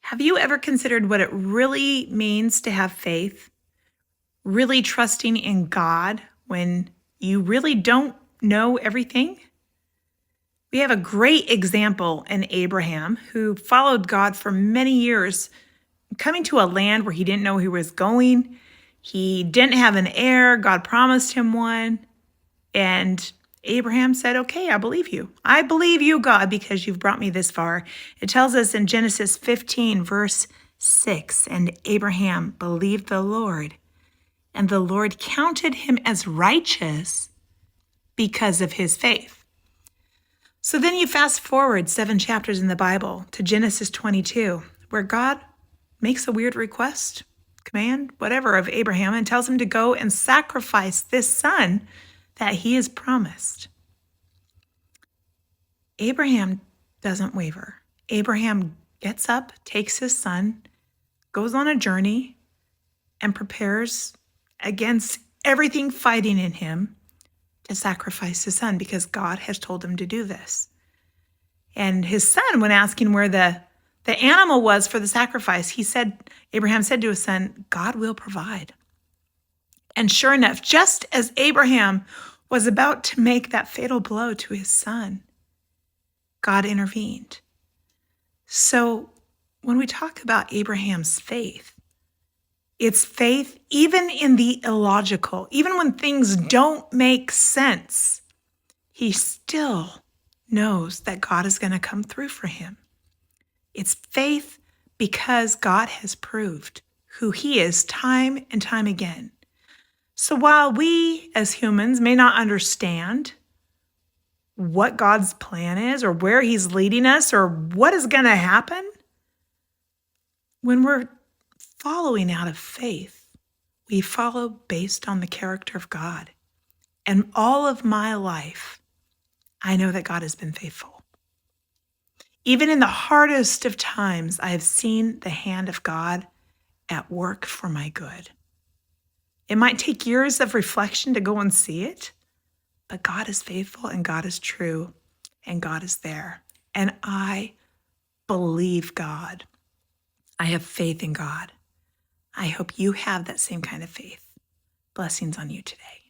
Have you ever considered what it really means to have faith, really trusting in God when you really don't know everything? We have a great example in Abraham who followed God for many years, coming to a land where he didn't know he was going. He didn't have an heir. God promised him one. And Abraham said, "Okay, I believe you. I believe you, God, because you've brought me this far." It tells us in Genesis 15, verse 6, and Abraham believed the Lord, and the Lord counted him as righteous because of his faith. So then you fast forward 7 chapters in the Bible to Genesis 22, where God makes a weird request, command, whatever, of Abraham and tells him to go and sacrifice this son that he is promised. Abraham doesn't waver. Abraham gets up, takes his son, goes on a journey, and prepares against everything fighting in him to sacrifice his son because God has told him to do this. And his son, when asking where the animal was for the sacrifice, Abraham said to his son, "God will provide." And sure enough, just as Abraham was about to make that fatal blow to his son, God intervened. So when we talk about Abraham's faith, it's faith even in the illogical, even when things don't make sense, he still knows that God is going to come through for him. It's faith because God has proved who he is time and time again. So while we as humans may not understand what God's plan is or where he's leading us or what is going to happen, when we're following out of faith, we follow based on the character of God. And all of my life, I know that God has been faithful. Even in the hardest of times, I have seen the hand of God at work for my good. It might take years of reflection to go and see it, but God is faithful and God is true and God is there. And I believe God. I have faith in God. I hope you have that same kind of faith. Blessings on you today.